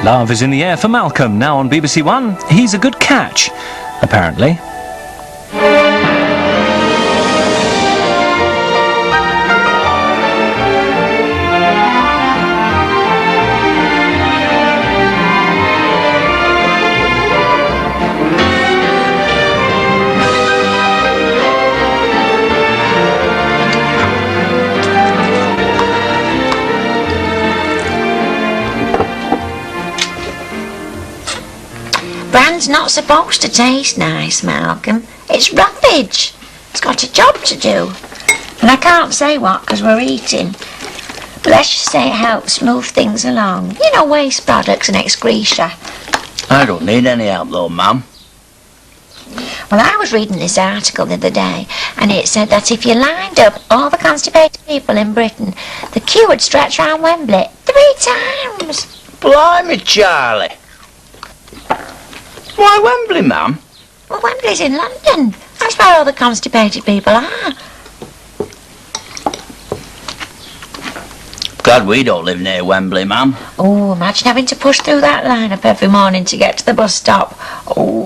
Love is in the air for Malcolm, now on BBC One. He's a good catch, apparently. Bran's not supposed to taste nice, Malcolm. It's rubbish. It's got a job to do. And I can't say what because we're eating. But let's just say it helps smooth things along. You know, waste products and excreta. I don't need any help though, Mum. Well, I was reading this article the other day and it said that if you lined up all the constipated people in Britain, the queue would stretch around Wembley 3 times. Blimey, Charlie. Why Wembley, Mum? Well, Wembley's in London. That's where all the constipated people are. Glad we don't live near Wembley, Mum. Oh, imagine having to push through that line-up every morning to get to the bus stop. Oh.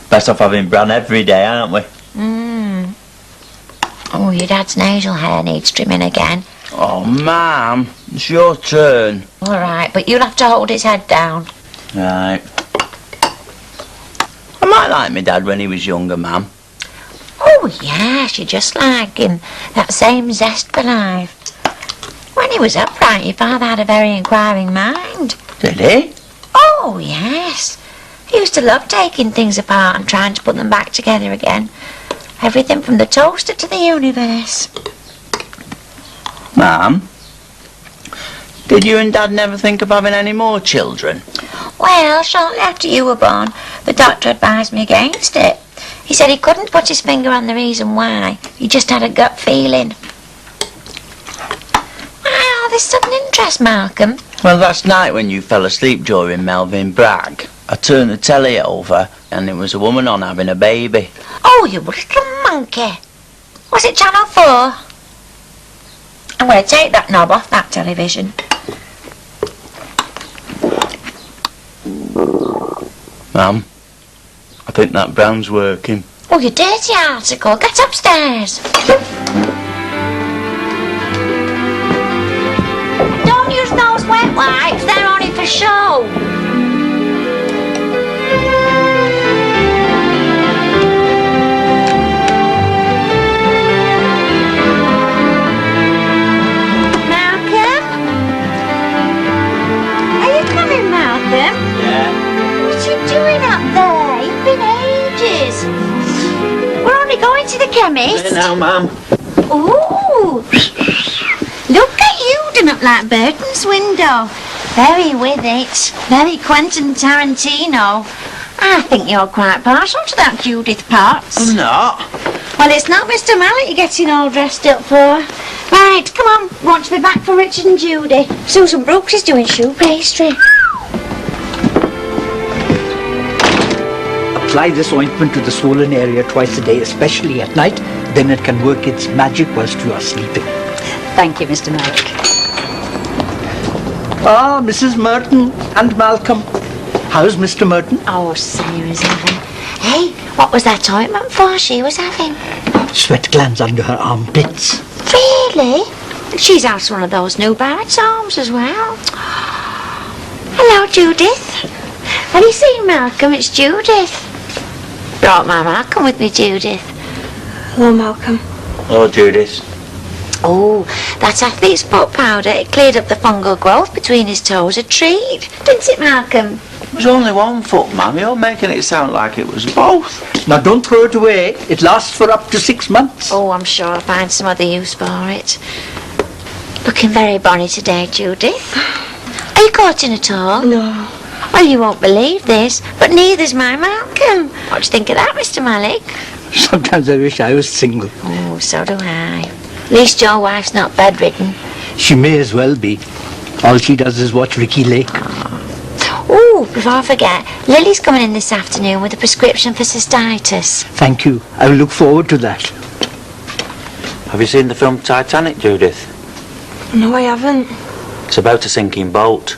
Best off having Bran every day, aren't we? Oh, your dad's nasal hair needs trimming again. Oh, Mum, it's your turn. All right, but you'll have to hold his head down. Right. I might like my dad when he was younger, Mum. Oh, yes, you're just like him. That same zest for life. When he was upright, your father had a very inquiring mind. Did he? Oh, yes. He used to love taking things apart and trying to put them back together again. Everything from the toaster to the universe. Mum, did you and Dad never think of having any more children? Well, shortly after you were born, the doctor advised me against it. He said he couldn't put his finger on the reason why. He just had a gut feeling. Wow, this sudden interest, Malcolm. Well, last night when you fell asleep during Melvin Bragg, I turned the telly over and there was a woman on having a baby. Oh, you little monkey. Was it Channel 4? I'm going to take that knob off that television. Mum, I think that Brown's working. Oh, you dirty article. Get upstairs. Don't use those wet wipes. They're only for show. Malcolm? Are you coming, Malcolm? Yeah. What are you doing up there? You've been ages. We're only going to the chemist. Hey now, Mum. Ooh! Look at you done up like Merton's window. Very with it. Very Quentin Tarantino. I think you're quite partial to that Judith Potts. I'm not. Well, it's not Mr. Mallet you're getting all dressed up for. Right, come on. Want to be back for Richard and Judy. Susan Brooks is doing shoe pastry. Apply this ointment to the swollen area twice a day, especially at night. Then it can work its magic whilst you are sleeping. Thank you, Mr. Malik. Ah, Mrs. Merton and Malcolm. How's Mr. Merton? Oh, senior as ever. Hey, what was that ointment for she was having? Sweat glands under her armpits. Really? She's out one of those new Barrett's arms as well. Hello, Judith. Have you seen Malcolm? It's Judith. Brought my Malcolm with me, Judith. Hello, Malcolm. Oh, Judith. Oh, that athlete's foot powder, it cleared up the fungal growth between his toes. A treat, didn't it, Malcolm? It was only one foot, Mum. You're making it sound like it was both. Now don't throw it away. It lasts for up to 6 months. Oh, I'm sure I'll find some other use for it. Looking very bonny today, Judith. Are you courting at all? No. Well, you won't believe this, but neither's my Malcolm. What do you think of that, Mr. Malik? Sometimes I wish I was single. Oh, so do I. At least your wife's not bedridden. She may as well be. All she does is watch Ricky Lake. Oh, before I forget, Lily's coming in this afternoon with a prescription for cystitis. Thank you. I will look forward to that. Have you seen the film Titanic, Judith? No, I haven't. It's about a sinking boat.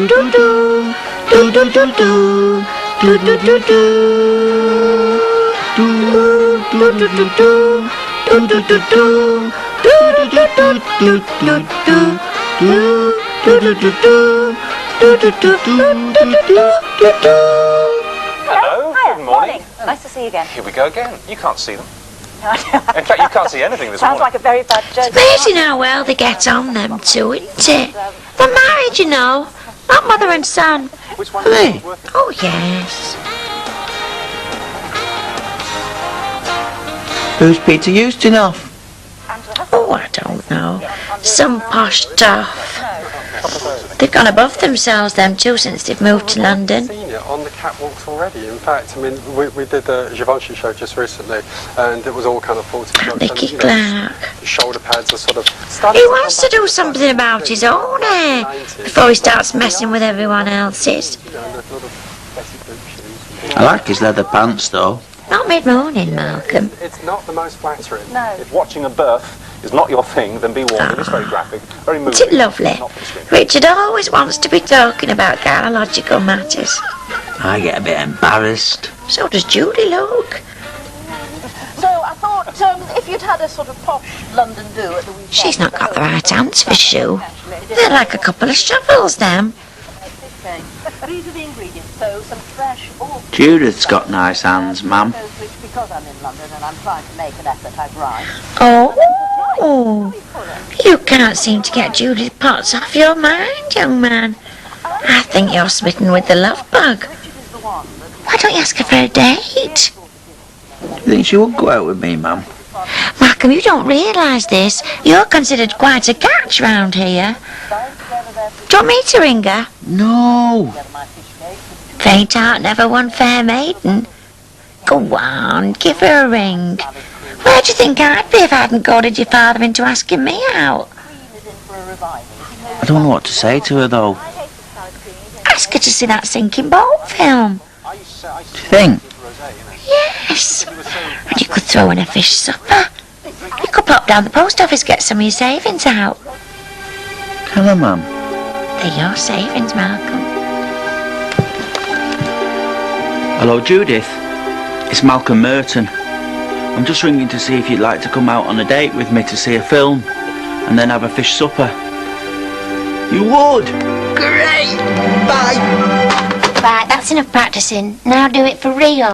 Hello, good morning. Nice to see you again. Here we go again. You can't see them. In fact, you can't see anything this Sounds morning. like a very bad joke. Amazing how well they get on, them two, isn't it? They're married, you know. Not mother and son. Which one Are they? is worth it? Oh, yes. Who's Peter Ustinov? Oh, I don't know. Some posh stuff. They've gone above themselves, them two, since they've moved to London. Seen it on the catwalks already. In fact, I mean, we did the Givenchy show just recently, and it was all kind of 40 shots. Nicky and, Clark. the shoulder pads are sort of... He wants to do something about his own hair before he starts messing with everyone else's. I like his leather pants though. Not mid-morning, Malcolm. It's not the most flattering. No. If watching a birth is not your thing, then be warned. It is very graphic, very moving. Isn't it lovely? Not for the screen. Richard always wants to be talking about gynecological matters. I get a bit embarrassed. So does Judy, look. So I thought if you'd had a sort of posh London do at the weekend... She's not got the right hands for shoe. They're like a couple of shovels, them. These are the ingredients, so some fresh... Judith's got nice hands, ma'am. Which, because I'm in London and I'm trying to make an effort, I've right. Oh, you can't seem to get Judy's pots off your mind, young man. I think you're smitten with the love bug. Why don't you ask her for a date? Do you think she would go out with me, ma'am? Malcolm, you don't realise this. You're considered quite a catch round here. Do you want me to ring her? No. Faint heart never won fair maiden. Go on, give her a ring. Where do you think I'd be if I hadn't goaded your father into asking me out? I don't know what to say to her though. Ask her to see that sinking boat film. Do you think? Yes. And you could throw in a fish supper. You could pop down the post office, get some of your savings out. Can I, ma'am? They're your savings, Malcolm. Hello, Judith. It's Malcolm Merton. I'm just ringing to see if you'd like to come out on a date with me to see a film and then have a fish supper. You would? Great! Bye! Right, that's enough practicing. Now do it for real.